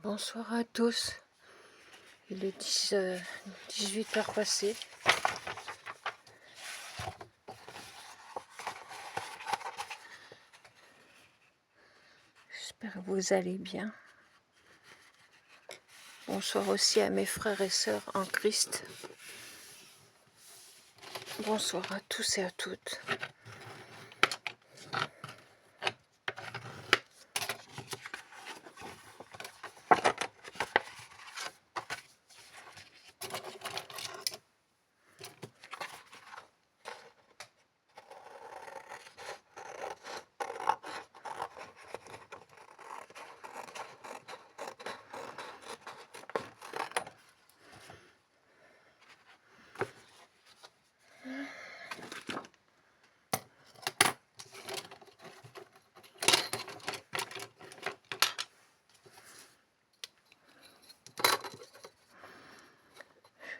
Bonsoir à tous, il est 18h passé. J'espère que vous allez bien. Bonsoir aussi à mes frères et sœurs en Christ. Bonsoir à tous et à toutes.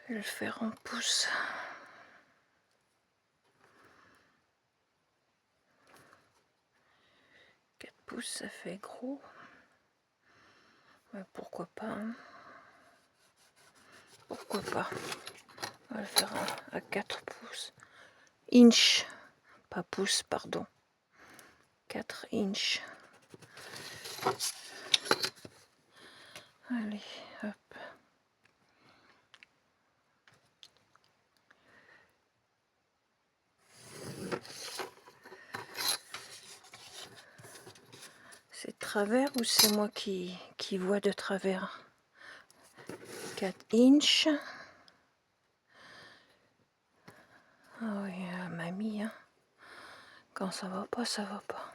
Je vais le faire en pouces. Pouces, ça fait gros. Ouais, pourquoi pas, hein. Pourquoi pas. On va le faire à 4 pouces. Inch. Pas pouces, pardon. 4 inches. Allez, hop. C'est de travers ou c'est moi qui vois de travers? 4 inches. Ah oui, mamie, hein. Quand ça va pas, ça va pas.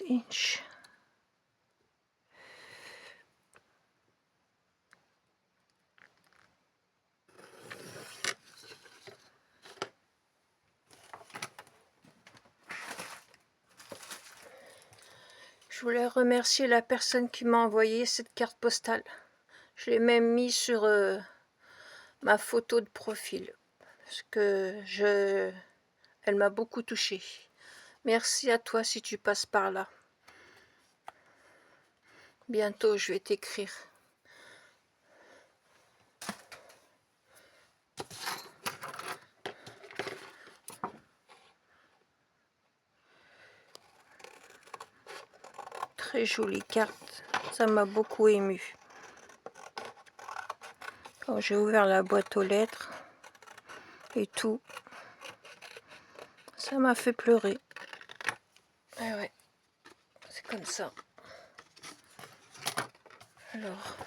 Inch. Je voulais remercier la personne qui m'a envoyé cette carte postale. Je l'ai même mis sur ma photo de profil parce que elle m'a beaucoup touchée. Merci à toi si tu passes par là. Bientôt je vais t'écrire. Très jolie carte, ça m'a beaucoup ému. Quand j'ai ouvert la boîte aux lettres et tout, ça m'a fait pleurer. Et ouais, c'est comme ça. Alors.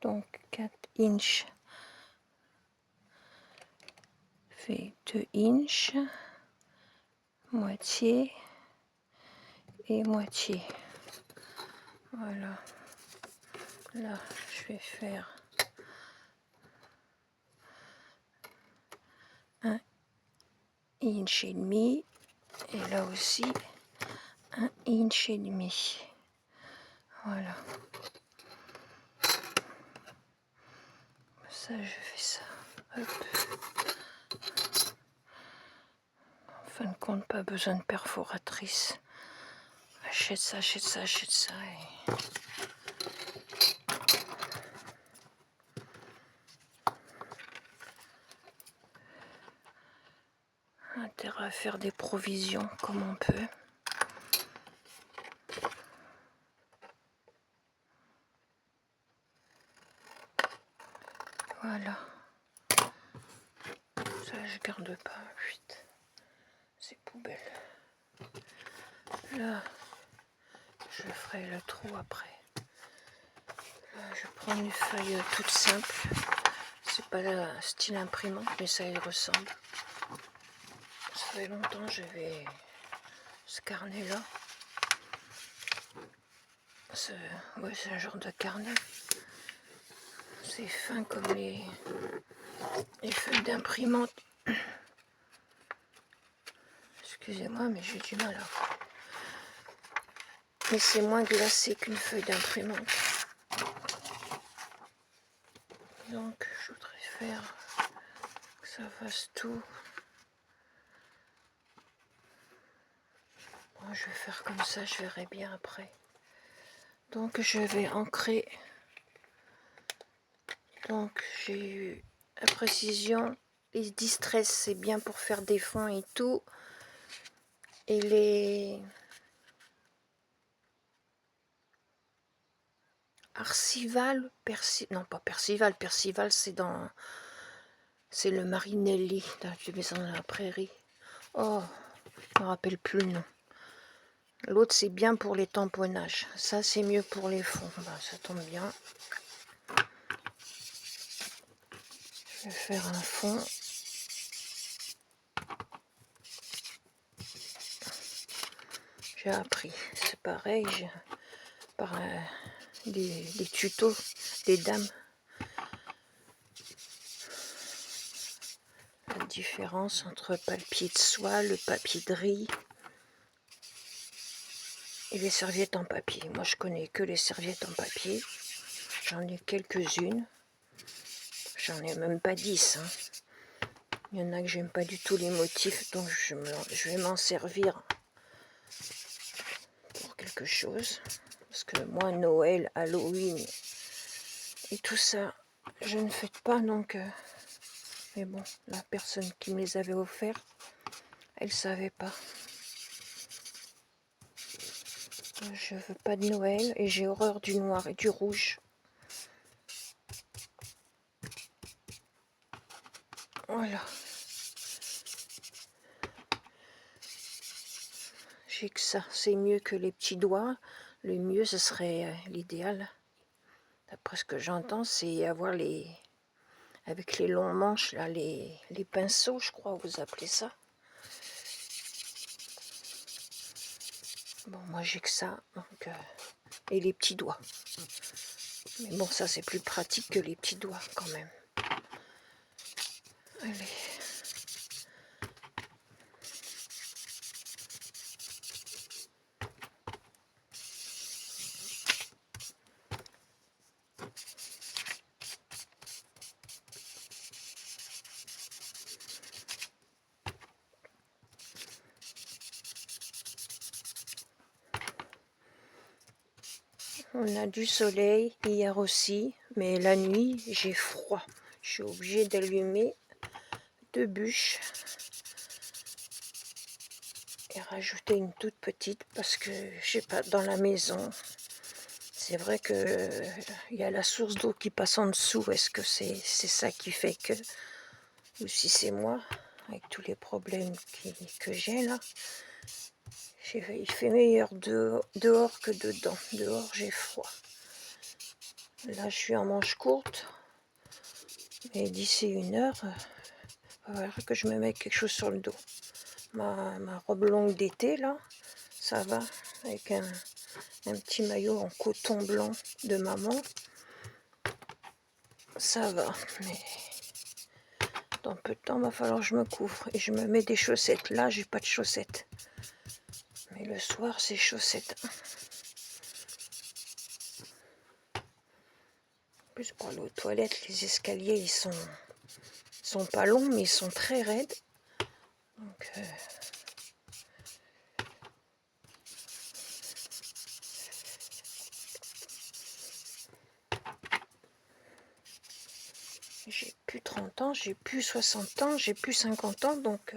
Donc 4 inches fait 2 inches, moitié et moitié. Voilà. Là, je vais faire 1 inch et demi et là aussi 1 inch et demi. Voilà. Ça, je fais ça. Hop. En fin de compte, pas besoin de perforatrice. Achète ça, achète ça, achète ça. Et... intérêt à faire des provisions comme on peut. Voilà. Ça, je garde pas. Vite. C'est poubelle. Là, je ferai le trou après. Là, je prends une feuille toute simple. C'est pas la style imprimante, mais ça y ressemble. Ça fait longtemps que j'avais ce carnet là. Ouais, c'est un genre de carnet. C'est fin comme les feuilles d'imprimante. Excusez-moi, mais j'ai du mal à voir. Mais c'est moins glacé qu'une feuille d'imprimante. Donc, je voudrais faire que ça fasse tout. Moi, je vais faire comme ça, je verrai bien après. Donc, je vais ancrer. Donc, j'ai eu la précision. Les distress, c'est bien pour faire des fonds et tout. Et les Arcival, non pas Percival, Percival c'est le Marinelli dans la maison de la prairie. Oh, je me rappelle plus le nom. L'autre c'est bien pour les tamponnages, ça c'est mieux pour les fonds. Ben, ça tombe bien. Je vais faire un fond. J'ai appris, c'est pareil, par des tutos des dames. La différence entre papier de soie, le papier de riz et les serviettes en papier. Moi je connais que les serviettes en papier. J'en ai quelques-unes. J'en ai même pas 10. Hein. Il y en a que j'aime pas du tout les motifs, donc je vais m'en servir pour quelque chose. Parce que moi, Noël, Halloween et tout ça, je ne fête pas, donc... mais bon, la personne qui me les avait offerts, elle savait pas. Je veux pas de Noël et j'ai horreur du noir et du rouge. Voilà. J'ai que ça. C'est mieux que les petits doigts. Le mieux, ce serait l'idéal. D'après ce que j'entends, c'est avoir les... avec les longs manches, là, les pinceaux, je crois, vous appelez ça. Bon, moi, j'ai que ça. Donc, et les petits doigts. Mais bon, ça, c'est plus pratique que les petits doigts, quand même. Allez. On a du soleil hier aussi, mais la nuit, j'ai froid. Je suis obligée d'allumer 2 bûches et rajouter une toute petite parce que je sais pas, dans la maison, c'est vrai que il y a la source d'eau qui passe en dessous. Est-ce que c'est ça qui fait que, ou si c'est moi, avec tous les problèmes que j'ai là, il fait meilleur dehors que dedans. Dehors, j'ai froid. Là, je suis en manche courte. Et d'ici 1 heure, il va falloir que je me mette quelque chose sur le dos. Ma robe longue d'été, là, ça va. Avec un petit maillot en coton blanc de maman. Ça va. Mais dans peu de temps, il va falloir que je me couvre. Et je me mets des chaussettes. Là, j'ai pas de chaussettes. Mais le soir, c'est chaussettes. En plus, pour aller aux toilettes, les escaliers, ils sont pas longs, mais ils sont très raides. Donc, j'ai plus 30 ans, j'ai plus 60 ans, j'ai plus 50 ans, donc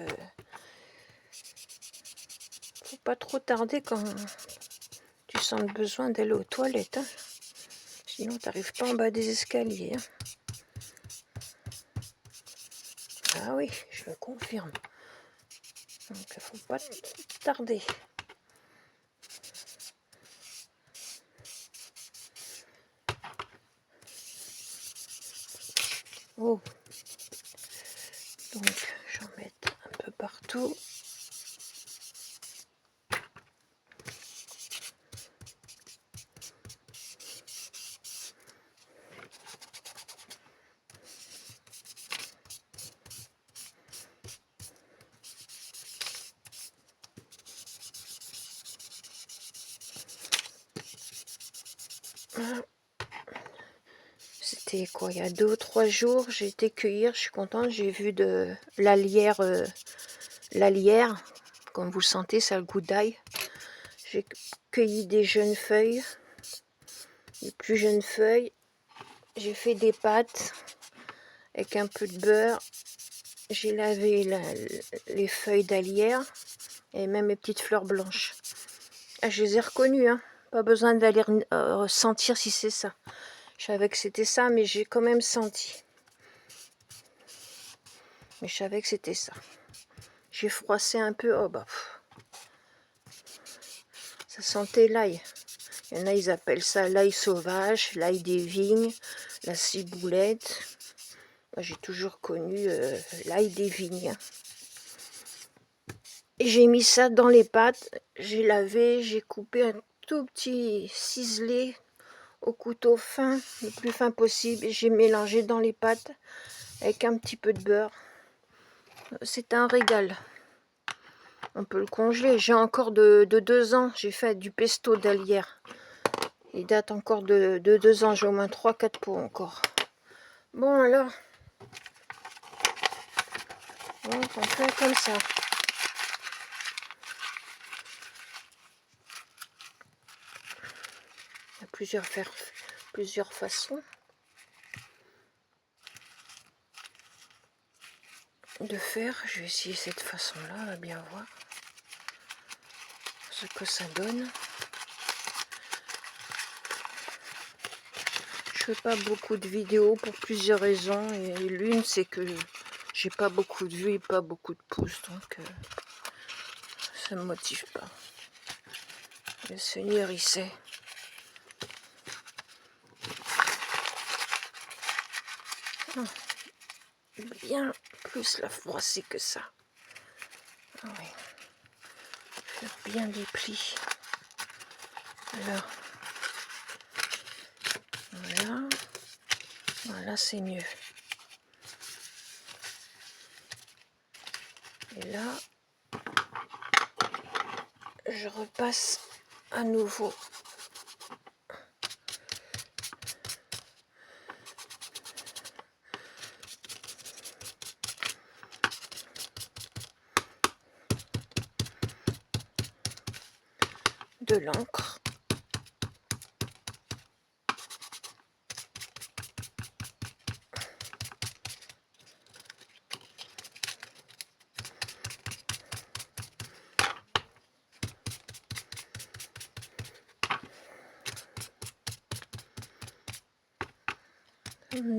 faut pas trop tarder quand tu sens le besoin d'aller aux toilettes. Hein. Sinon, tu n'arrives pas en bas des escaliers. Hein. Ah oui, je le confirme. Donc, il faut pas tarder. Oh. Donc, j'en mets un peu partout. C'était quoi, il y a 2 ou 3 jours, j'ai été cueillir, je suis contente, j'ai vu de l'alière, comme vous le sentez, ça a le goût d'ail. J'ai cueilli des jeunes feuilles, des plus jeunes feuilles. J'ai fait des pâtes avec un peu de beurre. J'ai lavé les feuilles d'alière et même mes petites fleurs blanches. Ah, je les ai reconnues, hein. Pas besoin d'aller sentir si c'est ça. Je savais que c'était ça, mais j'ai quand même senti. Mais je savais que c'était ça. J'ai froissé un peu. Oh bah, ça sentait l'ail. Il y en a, ils appellent ça l'ail sauvage, l'ail des vignes, la ciboulette. Moi, j'ai toujours connu l'ail des vignes. Et j'ai mis ça dans les pâtes. J'ai lavé, j'ai coupé un tout petit ciselé au couteau fin, le plus fin possible. Et j'ai mélangé dans les pâtes avec un petit peu de beurre. C'est un régal. On peut le congeler. J'ai encore de 2 ans. J'ai fait du pesto d'alière. Il date encore de 2 ans. J'ai au moins 3-4 pots encore. Bon alors. Donc on fait comme ça. Il y a plusieurs façons de faire. Je vais essayer cette façon-là. On va bien voir ce que ça donne. Je fais pas beaucoup de vidéos pour plusieurs raisons. Et l'une, c'est que j'ai pas beaucoup de vues et pas beaucoup de pouces. Donc ça me motive pas. Le Seigneur, il sait. Bien plus la froisser que ça. Ah oui. Faire bien des plis. Là. Voilà. Voilà, c'est mieux. Et là, je repasse à nouveau. De l'encre.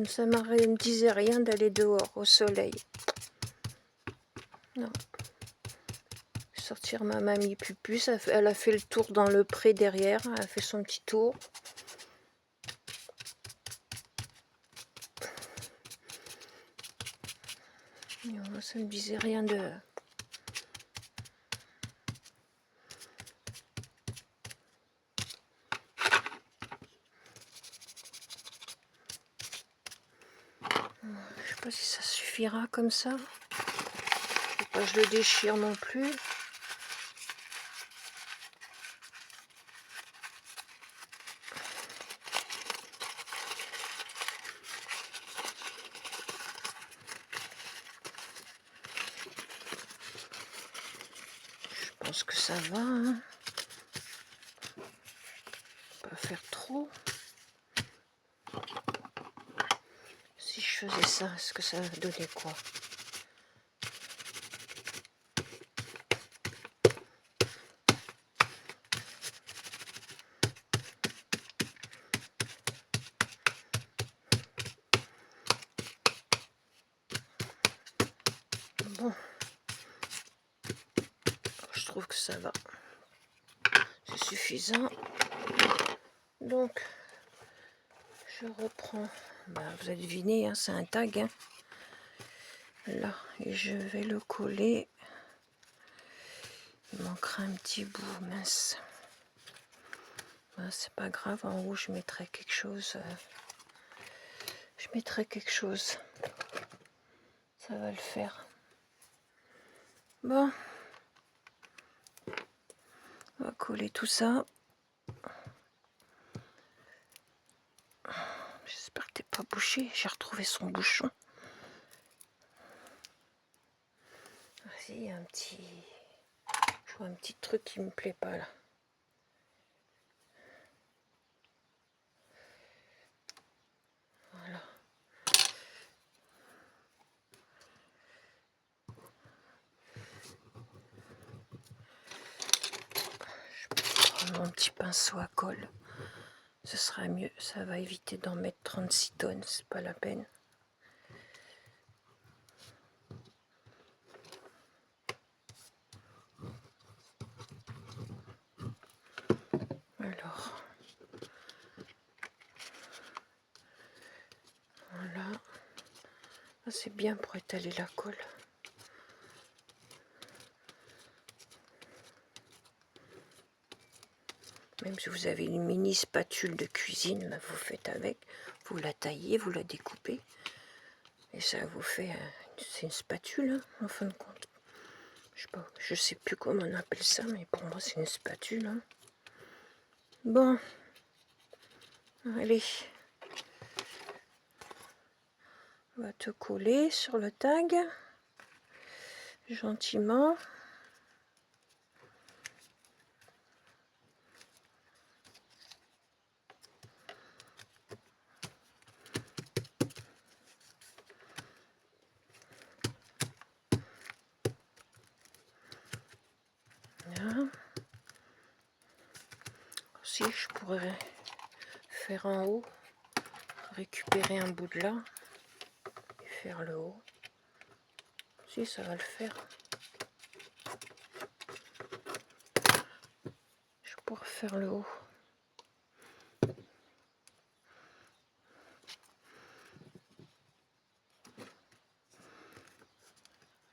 Ça me disait rien d'aller dehors au soleil. Non. Sortir ma mamie Pupus, elle a fait le tour dans le pré derrière, elle a fait son petit tour. Et moi, ça me disait rien de... Je sais pas si ça suffira comme ça. Faut pas que je le déchire non plus. Je pense que ça va, hein. Pas faire trop. Si je faisais ça, est-ce que ça donnait quoi? Bon, je trouve que ça va. C'est suffisant. Donc, je reprends. Bah, vous avez deviné, hein, c'est un tag. Hein. Là, et je vais le coller. Il manquera un petit bout, mince. Bah, c'est pas grave, en haut je mettrai quelque chose. Je mettrai quelque chose. Ça va le faire. Bon. On va coller tout ça. pas bouché. J'ai retrouvé son bouchon. Vas-y, il y a un petit... Je vois un petit truc qui me plaît pas là. Voilà. Je vais prendre mon petit pinceau à colle. Ce sera mieux. Ça va éviter d'en mettre 36 tonnes. C'est pas la peine. Alors, voilà. C'est bien pour étaler la colle. Même si vous avez une mini spatule de cuisine, bah, vous faites avec. Vous la taillez, vous la découpez. Et ça vous fait... c'est une spatule, hein, en fin de compte. Je sais plus comment on appelle ça, mais pour moi c'est une spatule. Hein. Bon. Allez. On va te coller sur le tag. Gentiment. Là. Si je pourrais faire en haut, récupérer un bout de là et faire le haut. Si ça va le faire. Je pourrais faire le haut.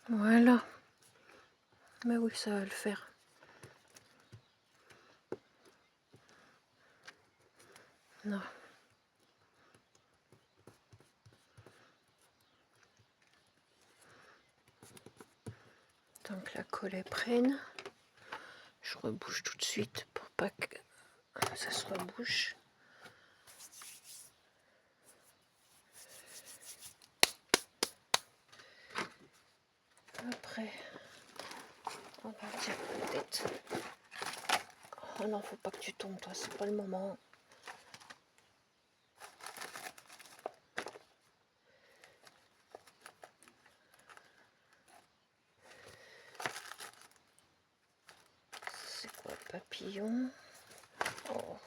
Voilà. Mais oui, ça va le faire. Non. Tant que la colle est prenne, je rebouche tout de suite pour pas que ça se rebouche. Après, on va dire peut-être. Oh non, faut pas que tu tombes, toi, c'est pas le moment. C'est quoi le papillon? Oh.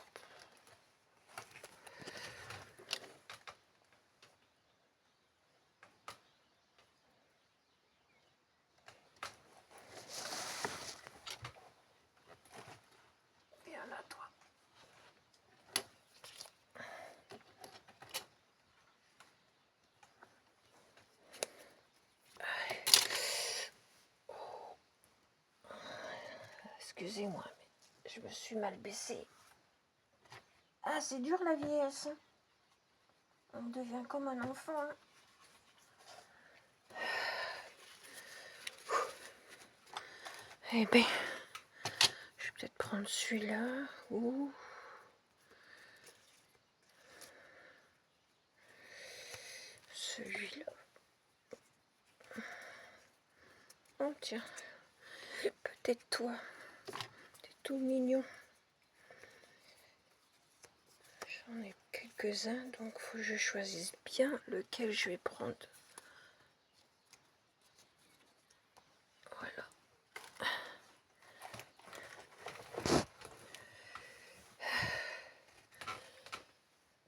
Viens là, toi. Excusez-moi, mais je me suis mal baissée. Ah, c'est dur la vieillesse. On devient comme un enfant. Hein. Eh bien, je vais peut-être prendre celui-là ou celui-là. Oh tiens, peut-être toi. T'es tout mignon. J'en ai quelques-uns, donc il faut que je choisisse bien lequel je vais prendre. Voilà.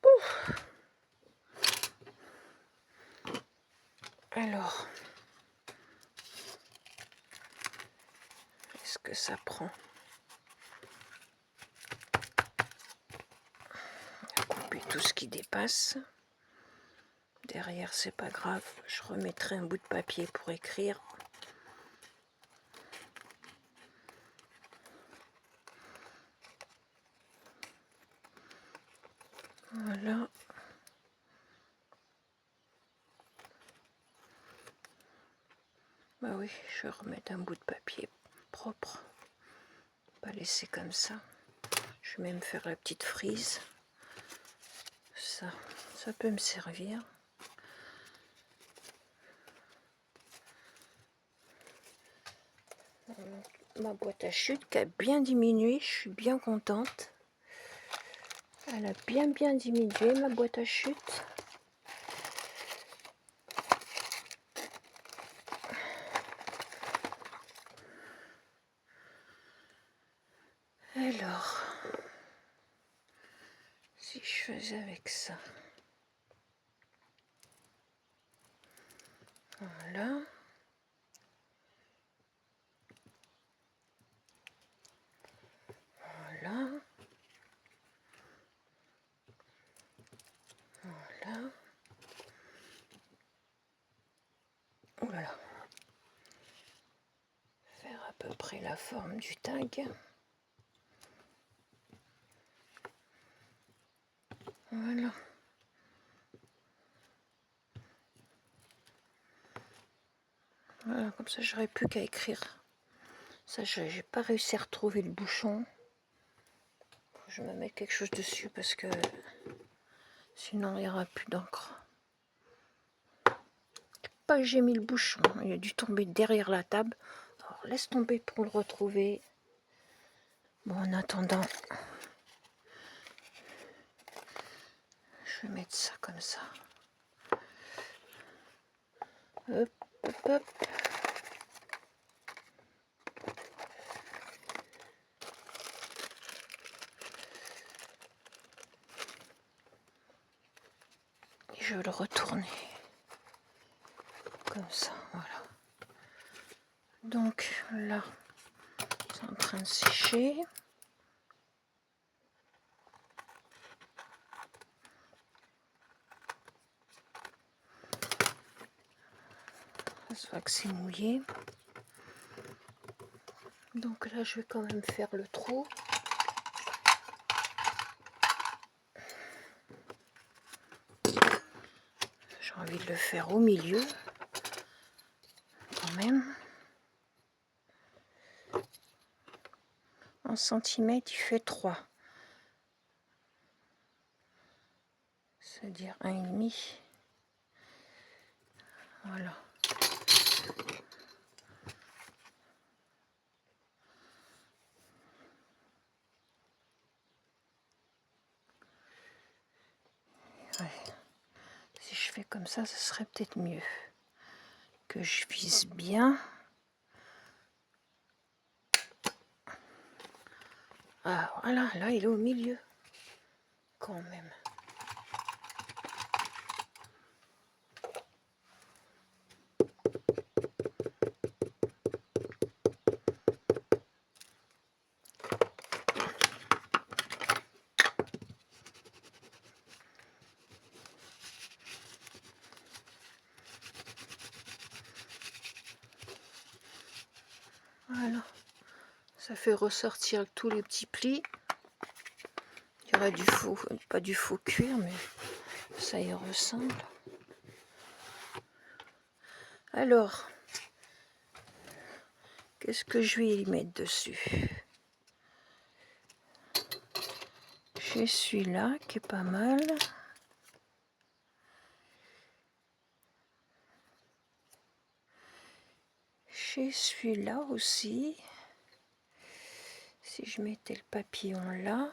Ouf. Alors, est-ce que ça prend? On va couper tout ce qui dépasse. Derrière, c'est pas grave, je remettrai un bout de papier pour écrire. Voilà. Bah oui, je vais remettre un bout de papier propre. Pas laisser comme ça. Je vais même faire la petite frise. Ça, Ça peut me servir. Ma boîte à chute qui a bien diminué, je suis bien contente. Elle a bien diminué, ma boîte à chute. Alors, si je faisais avec ça, voilà. Voilà. Voilà. Voilà. Faire à peu près la forme du tag. Voilà. Voilà, comme ça j'aurais plus qu'à écrire. Ça, j'ai pas réussi à retrouver le bouchon. Je vais mettre quelque chose dessus parce que sinon il n'y aura plus d'encre. Pas que j'ai mis le bouchon, il a dû tomber derrière la table. Alors laisse tomber pour le retrouver. Bon, en attendant, je vais mettre ça comme ça. Hop, hop, hop. Et je vais le retourner. Comme ça, voilà. Donc là, c'est en train de sécher. Ça se voit que c'est mouillé. Donc là, je vais quand même faire le trou. J'ai envie de le faire au milieu, quand même. En centimètres, il fait 3. C'est-à-dire 1,5. Voilà. Ouais. Si je fais comme ça serait peut-être mieux. Que je vise bien. Ah, voilà, là, il est au milieu. Quand même. Voilà. Ça fait ressortir tous les petits plis. Il y aurait du faux, pas du faux cuir, mais ça y ressemble. Alors, qu'est-ce que je vais y mettre dessus? J'ai celui-là qui est pas mal. J'ai celui-là aussi. Si je mettais le papillon là.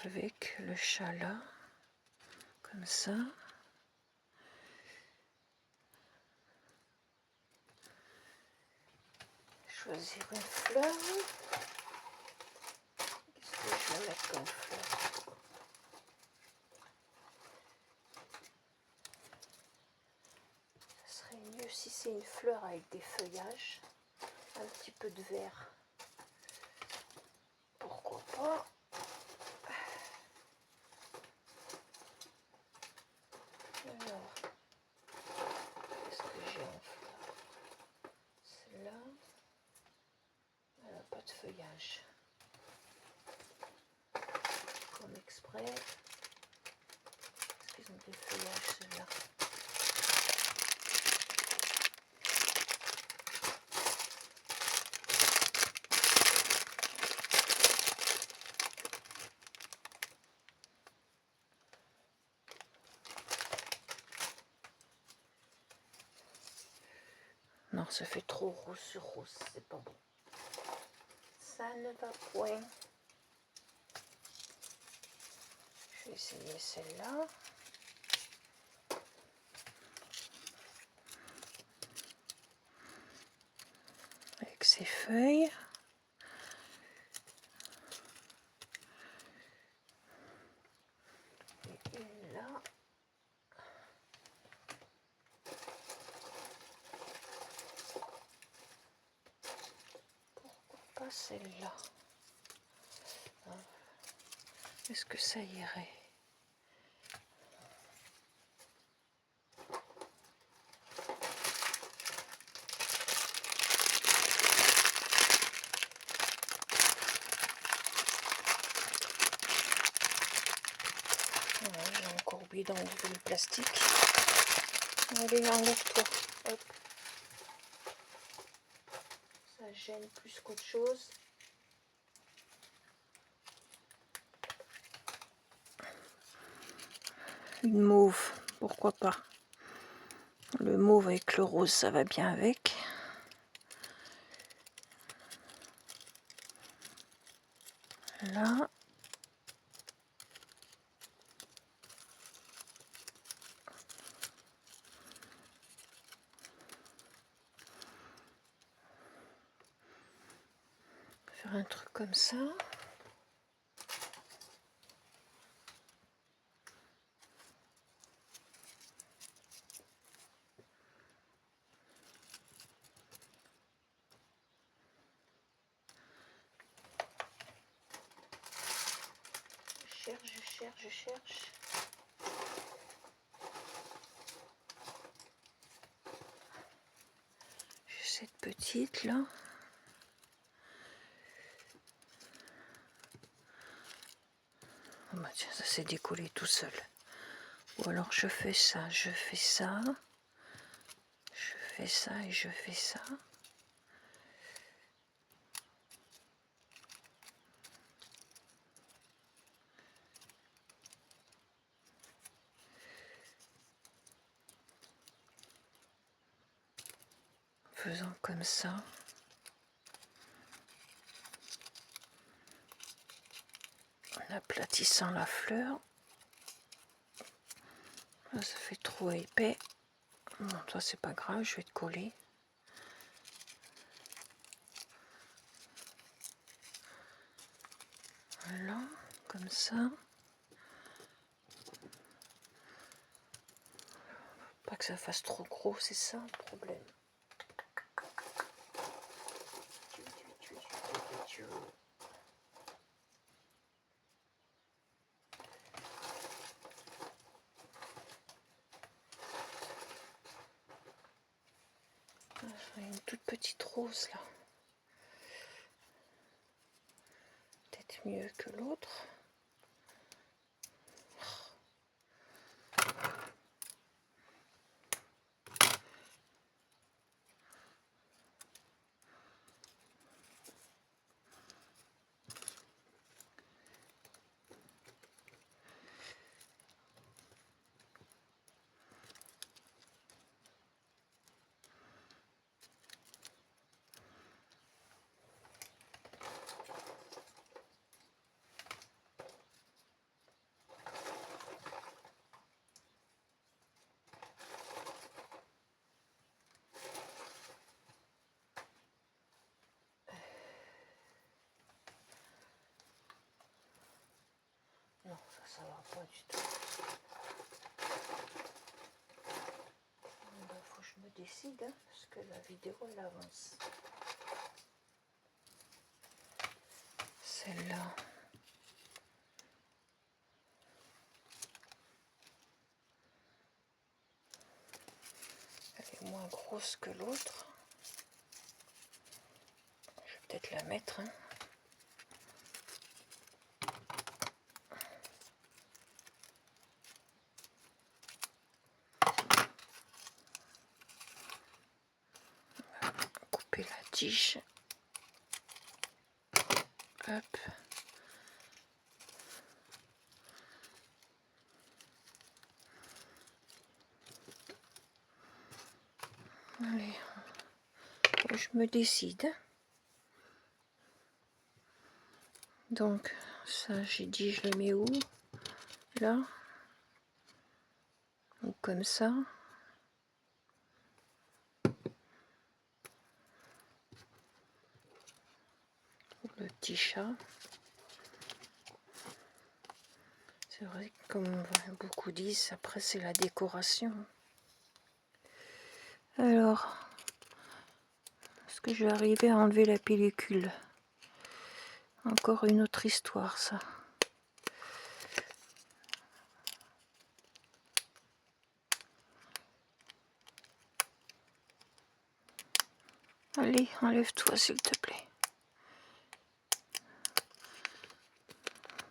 Avec le chat là. Comme ça. Choisir une fleur. Qu'est-ce que je vais mettre comme fleur? Ce serait mieux si c'est une fleur avec des feuillages. Un petit peu de vert. Pourquoi pas? Alors, qu'est-ce que j'ai en fleur? Celle-là, elle n'a pas de feuillage. Comme exprès. Est-ce qu'ils ont des feuillages, ceux-là? Non, ça fait trop rose sur rose, c'est pas bon. Ça ne va point. Je vais essayer celle-là. Avec ses feuilles. Et là. Pourquoi pas celle-là? Est-ce que ça irait? J'ai encore oublié d'enlever le plastique. Allez, enlève-toi. Hop. Ça gêne plus qu'autre chose. Une mauve, pourquoi pas. Le mauve avec le rose, ça va bien avec. Là. Faire un truc comme ça. Je cherche. J'ai cette petite là. Oh bah tiens, ça s'est décollé tout seul. Ou alors je fais ça, je fais ça. Je fais ça et je fais ça. Faisant comme ça. En aplatissant la fleur. Là, ça fait trop épais. Bon, toi c'est pas grave, je vais te coller. Voilà, comme ça. Pas que ça fasse trop gros, c'est ça le problème. Une toute petite rose là. Peut-être mieux que l'autre. Non, ça va pas du tout. Il faut que je me décide, hein, parce que la vidéo elle avance. Celle-là. Elle est moins grosse que l'autre. Je vais peut-être la mettre. Hein. Couper la tige. Hop. Allez, je me décide. Donc ça, j'ai dit, je le mets où? Là. Ou comme ça. Le petit chat. C'est vrai que comme beaucoup disent, après c'est la décoration. Alors, est-ce que je vais arriver à enlever la pellicule? Encore une autre histoire, ça. Allez, enlève-toi s'il te plaît.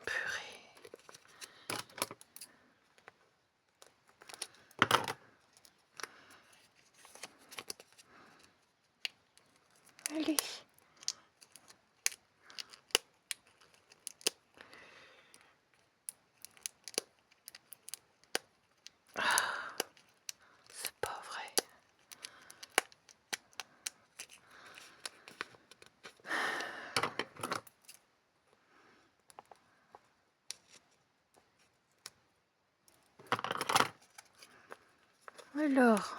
Purée. Allez. C'est pas vrai. Alors,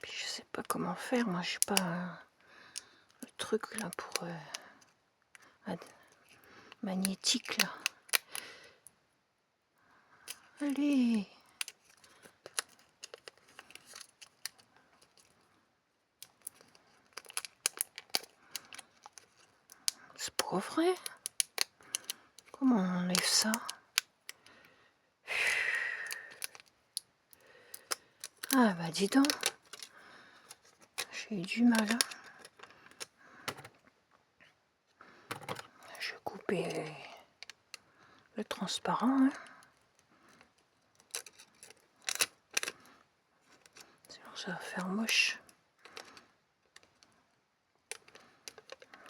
puis je sais pas comment faire, moi j'ai pas le truc là pour magnétique là. Allez. C'est pas vrai. Comment on enlève ça? Ah bah dis donc. J'ai eu du mal. Hein. Je vais couper le transparent. Hein. Sinon ça va faire moche.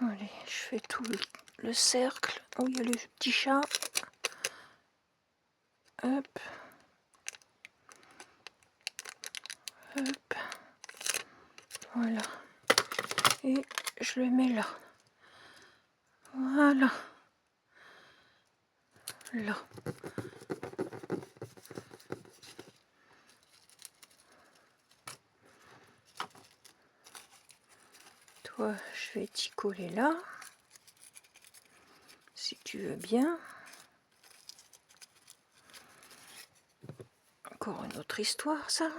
Allez, je fais tout le cercle où il y a le petit chat. Hop. Hop. Voilà. Et je le mets là. Voilà. Là. Toi, je vais t'y coller là. Si tu veux bien. Encore une autre histoire, ça.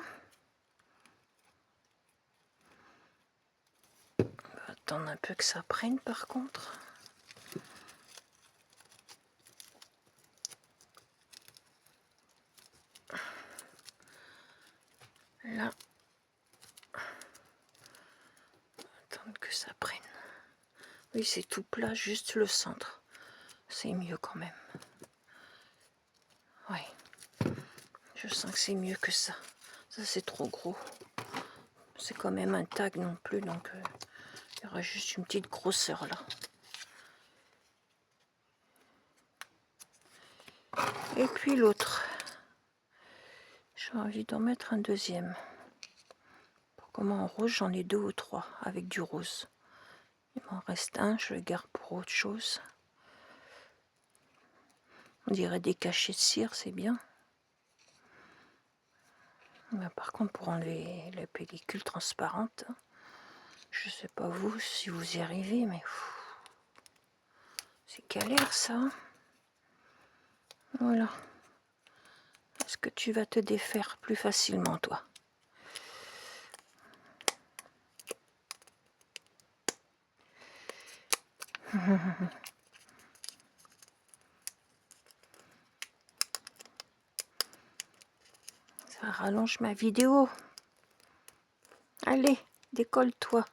On va attendre un peu que ça prenne, par contre. Là. Attendre que ça prenne. Oui, c'est tout plat, juste le centre. C'est mieux quand même. Ouais. Je sens que c'est mieux que ça. Ça, c'est trop gros. C'est quand même un tag non plus, donc il y aura juste une petite grosseur là. Et puis l'autre. J'ai envie d'en mettre un deuxième. Comme en rose, j'en ai 2 ou 3 avec du rose. Il m'en reste un, je le garde pour autre chose. On dirait des cachets de cire, c'est bien. Mais par contre, pour enlever la pellicule transparente, je sais pas vous si vous y arrivez, mais c'est galère ça. Voilà. Est-ce que tu vas te défaire plus facilement, toi? Ça rallonge ma vidéo. Allez, décolle-toi.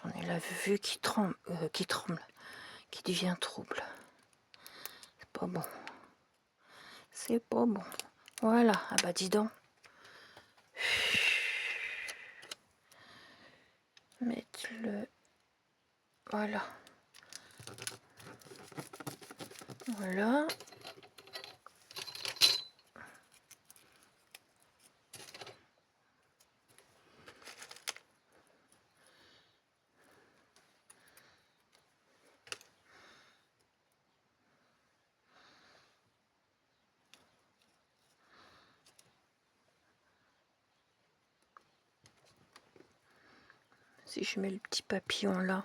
J'en ai la vue qui tremble, qui devient trouble. C'est pas bon. C'est pas bon. Voilà, ah bah dis donc. Mettre le... Voilà. Voilà. Si je mets le petit papillon là,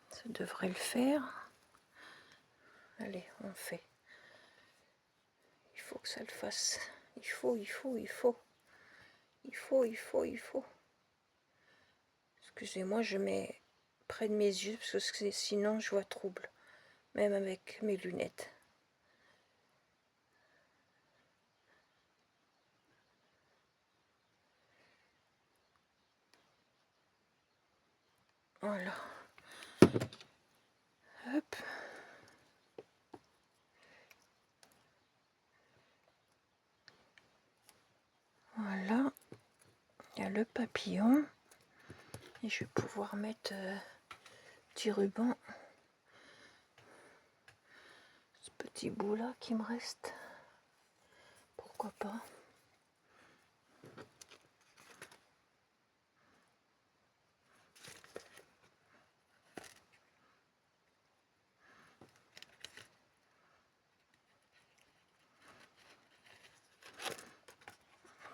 ça devrait le faire. Allez, on fait. Il faut que ça le fasse. Il faut. Excusez-moi, je mets près de mes yeux parce que sinon je vois trouble, même avec mes lunettes. Voilà. Hop. Voilà. Il y a le papillon. Et je vais pouvoir mettre petit ruban. Ce petit bout là qui me reste. Pourquoi pas.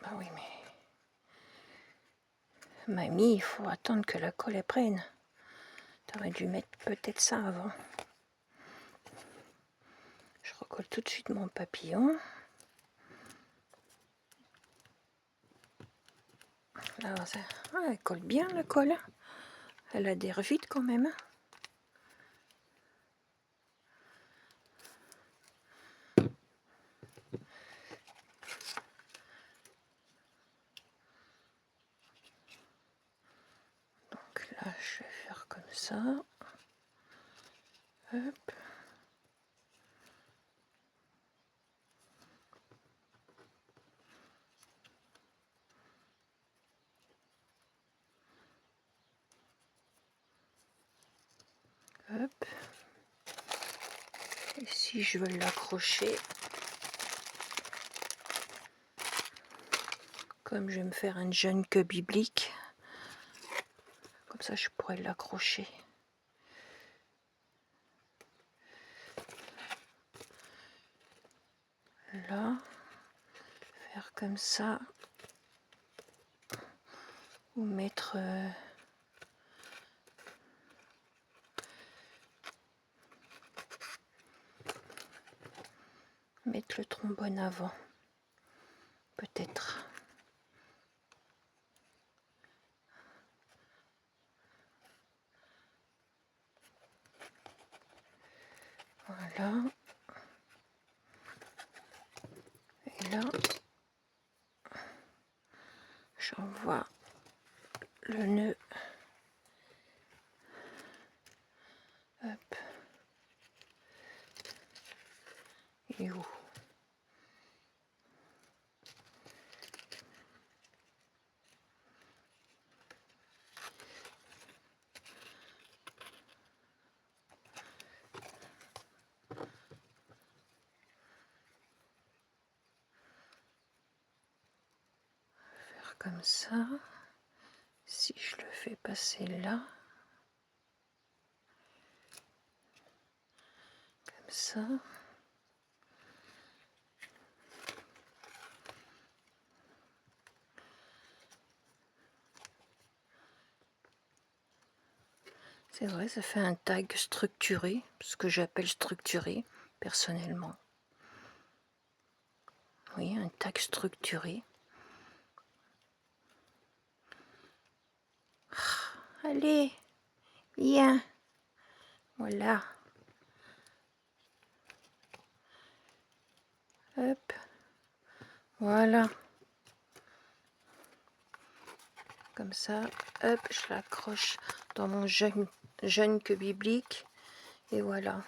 Bah oui, mais... Mamie, il faut attendre que la colle elle prenne. T'aurais dû mettre peut-être ça avant. Je recolle tout de suite mon papillon. Là, ça... ah, elle colle bien la colle. Elle adhère vite quand même. Donc là, je vais faire comme ça. Hop. Hop. Et si je veux l'accrocher, comme je vais me faire un jeune queue biblique, comme ça je pourrais l'accrocher. Là, faire comme ça, ou mettre mettre le trombone avant, peut-être. Voilà. Et là, j'envoie le nœud. Hop. Il est où? Faire comme ça. Si je le fais passer là, comme ça. C'est vrai, ça fait un tag structuré, ce que j'appelle structuré, personnellement. Oui, un tag structuré. Allez, viens. Voilà. Hop. Voilà. Comme ça, hop, je l'accroche dans mon jeune que biblique. Et voilà.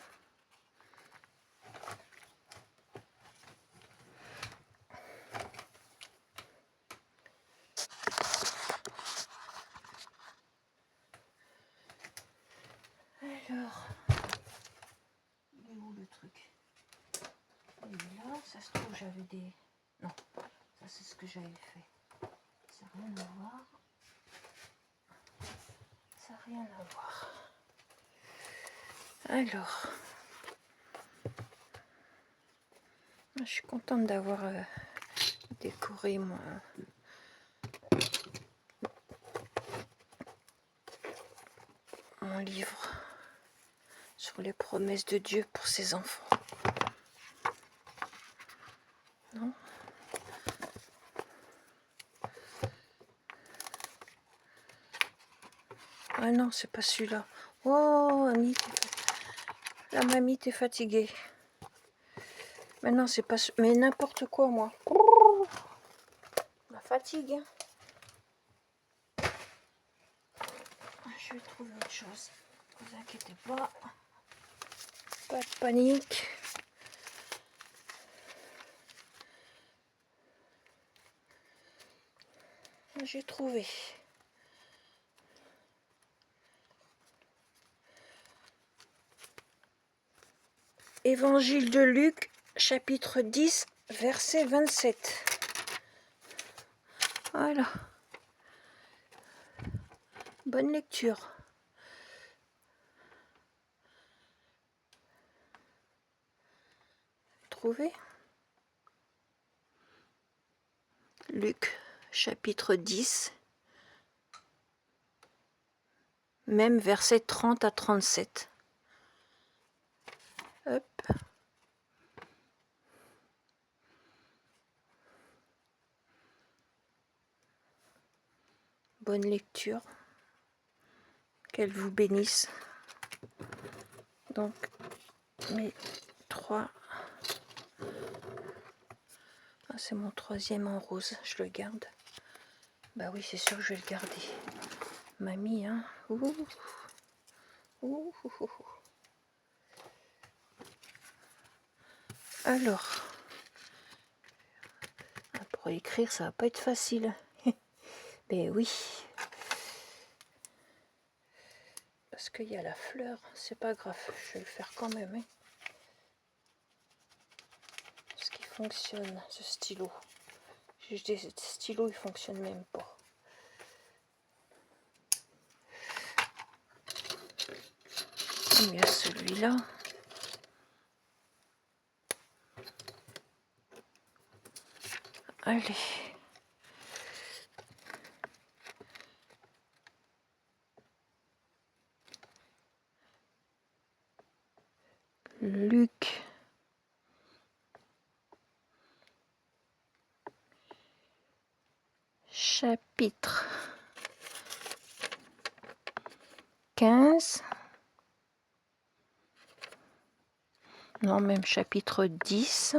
Alors, il est où le truc? Il est là, ça se trouve j'avais des... Non, ça c'est ce que j'avais fait. Ça n'a rien à voir. Ça n'a rien à voir. Alors, je suis contente d'avoir décoré mon livre sur les promesses de Dieu pour ses enfants. Non? Ah non, c'est pas celui-là. Oh, Annie, la mamie, t'es fatiguée. Mais non, c'est pas... Mais n'importe quoi, moi. La fatigue. Hein. Je vais trouver autre chose. Ne vous inquiétez pas. Pas de panique. J'ai trouvé. Évangile de Luc, chapitre 10, verset 27. Voilà. Bonne lecture. Trouvé? Luc, chapitre 10, même verset 30 à 37. Hop. Bonne lecture. Qu'elle vous bénisse. Donc, mes 3... Ah, c'est mon 3e en rose. Je le garde. Bah oui, c'est sûr que je vais le garder. Mamie, hein. Ouh. Ouh. Alors, pour écrire, ça va pas être facile. Mais oui. Parce qu'il y a la fleur. C'est pas grave. Je vais le faire quand même. Hein. Parce qu'il fonctionne, ce stylo. J'ai des stylos, ils fonctionnent même pas. Il y a celui-là. Allez. Luc. Chapitre 15. Non, même chapitre 10.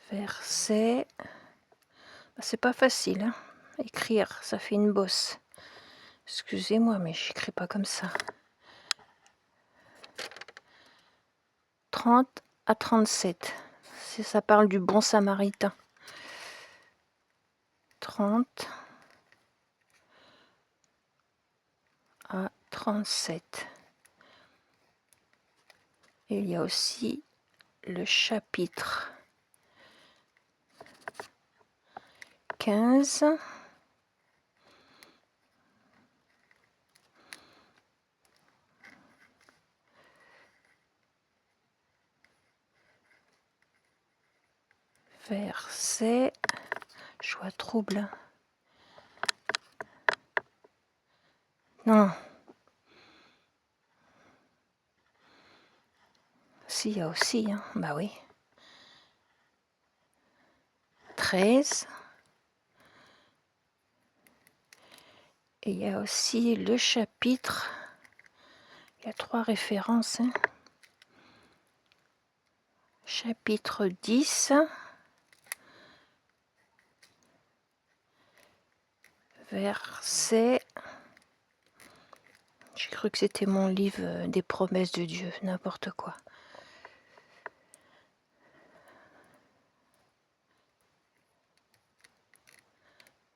Verset. C'est pas facile, hein. Écrire, ça fait une bosse. Excusez-moi, mais j'écris pas comme ça. 30 à 37. Ça parle du bon samaritain. 30 à 37. Et il y a aussi le chapitre 15. Verset, je vois trouble. Non. Si, il y a aussi, hein. Bah oui. 13. Et il y a aussi le chapitre. Il y a 3 références. Hein. Chapitre 10. Verset. J'ai cru que c'était mon livre des promesses de Dieu, n'importe quoi.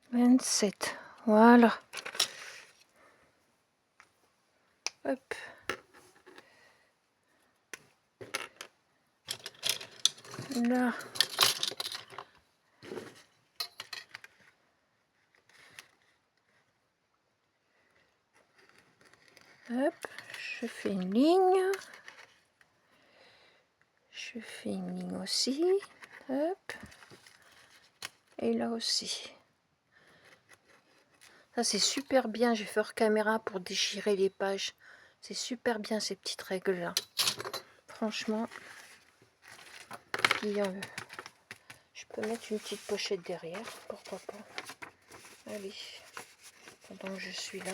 « 27. Voilà. Hop. Là. Hop. Je fais une ligne. Je fais une ligne aussi. Hop. Et là aussi. Ça c'est super bien. J'ai fait hors caméra pour déchirer les pages. C'est super bien ces petites règles là. Franchement. Puis, je peux mettre une petite pochette derrière. Pourquoi pas. Allez. Pendant que je suis là.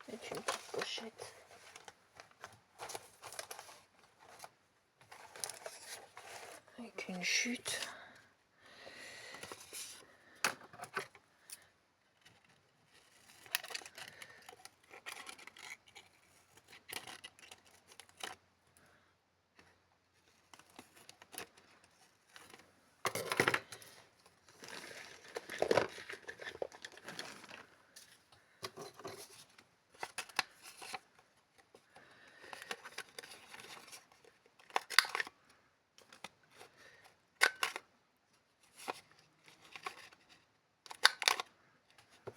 Mettre une petite pochette. Avec une chute.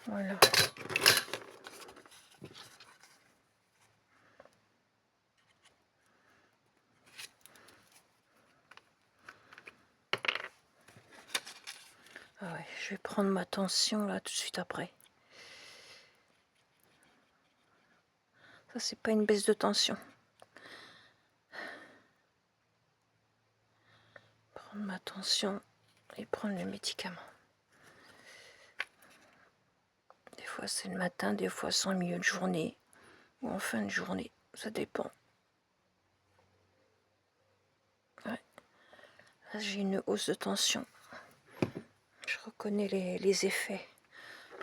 Voilà. Ah ouais, je vais prendre ma tension là tout de suite après. Ça c'est pas une baisse de tension. Prendre ma tension et prendre le médicament. Des fois c'est le matin, des fois c'est en milieu de journée ou en fin de journée, ça dépend. Ouais. Là j'ai une hausse de tension. Je reconnais les effets.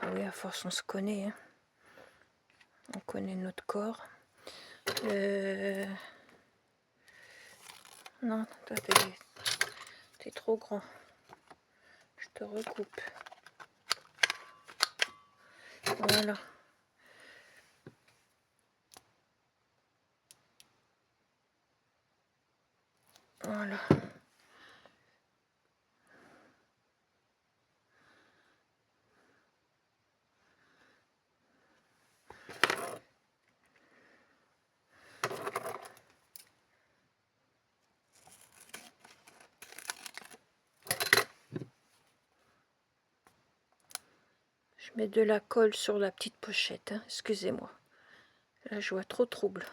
Ah oui, à force on se connaît. Hein. On connaît notre corps. Non, toi t'es trop grand. Je te recoupe. Voilà. Voilà. Je mets de la colle sur la petite pochette, hein. Excusez-moi. Là, je vois trop trouble.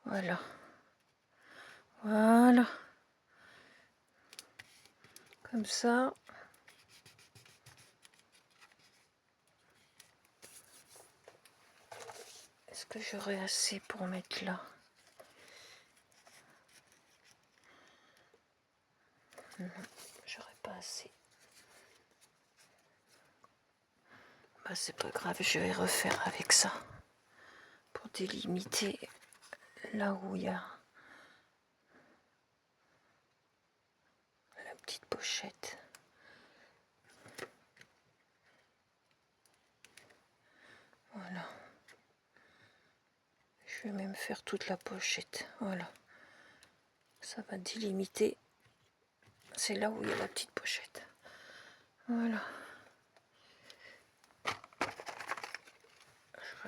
Voilà. Voilà. Comme ça. Est-ce que j'aurai assez pour mettre là? Non, j'aurai pas assez. Bah, c'est pas grave, je vais refaire avec ça. Pour délimiter là où il y a la petite pochette. Voilà. Je vais même faire toute la pochette. Voilà. Ça va délimiter. C'est là où il y a la petite pochette. Voilà.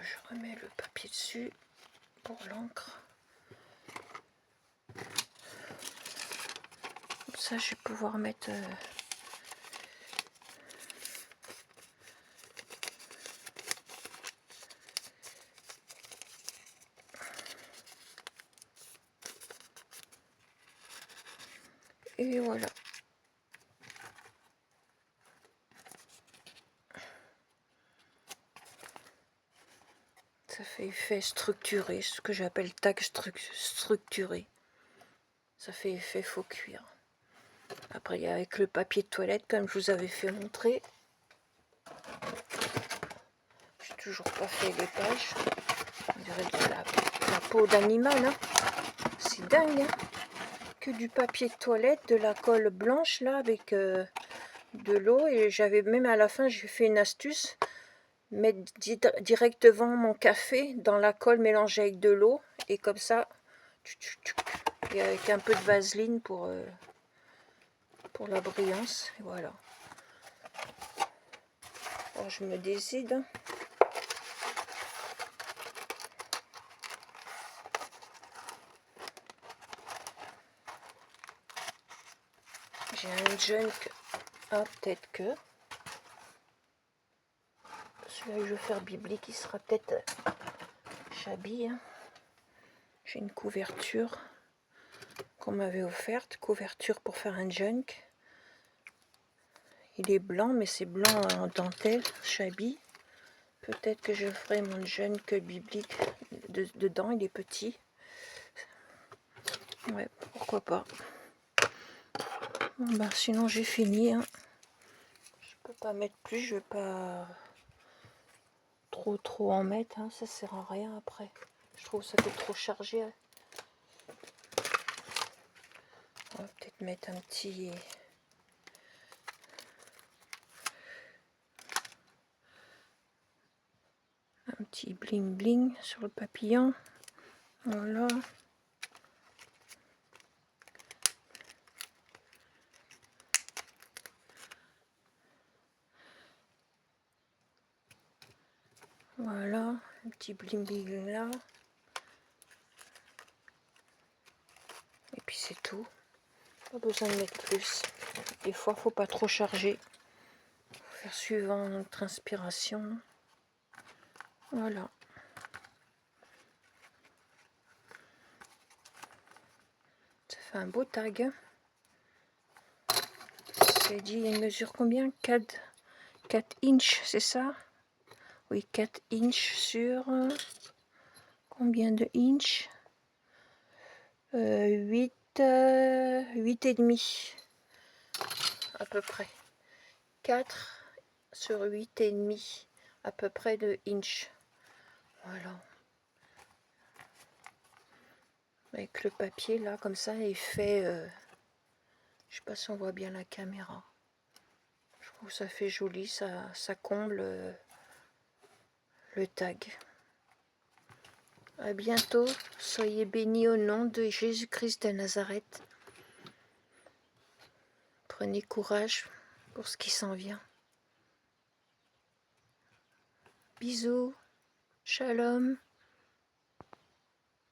Je remets le papier dessus pour l'encre. Comme ça, je vais pouvoir mettre... Et voilà. fait effet structuré, ce que j'appelle tag structuré. Ça fait effet faux cuir. Après, avec le papier de toilette, comme je vous avais fait montrer. J'ai toujours pas fait les pages. On dirait de la peau d'animal, hein. C'est dingue, hein. Que du papier de toilette, de la colle blanche là avec de l'eau, et j'avais même à la fin j'ai fait une astuce, mettre directement mon café dans la colle mélangée avec de l'eau, et comme ça et avec un peu de vaseline pour la brillance, et voilà. Alors je me décide, hein. J'ai un junk. Ah, peut-être que celui-là que je vais faire biblique, il sera peut-être shabby, hein. J'ai une couverture qu'on m'avait offerte, couverture pour faire un junk. Il est blanc, mais c'est blanc en dentelle, shabby. Peut-être que je ferai mon junk biblique dedans, il est petit. Ouais, pourquoi pas. Bon, bah, sinon j'ai fini, hein. Je peux pas mettre plus, je vais pas trop en mettre, hein. Ça sert à rien après. Je trouve ça peut être trop chargé. On va peut-être mettre un petit bling bling sur le papillon. Voilà. Voilà, un petit bling bling là. Et puis c'est tout. Pas besoin de mettre plus. Des fois, faut pas trop charger. Faut faire suivant notre inspiration. Voilà. Ça fait un beau tag. C'est dit, il mesure combien? 4 inches, c'est ça? Oui, 4 inches sur... combien de inches? 8 et demi. À peu près. 4 sur 8 et demi. À peu près de inches. Voilà. Avec le papier là, comme ça, il fait... je sais pas si on voit bien la caméra. Je trouve que ça fait joli, ça comble le tag. À bientôt, soyez bénis au nom de Jésus-Christ de Nazareth. Prenez courage pour ce qui s'en vient. Bisous, shalom.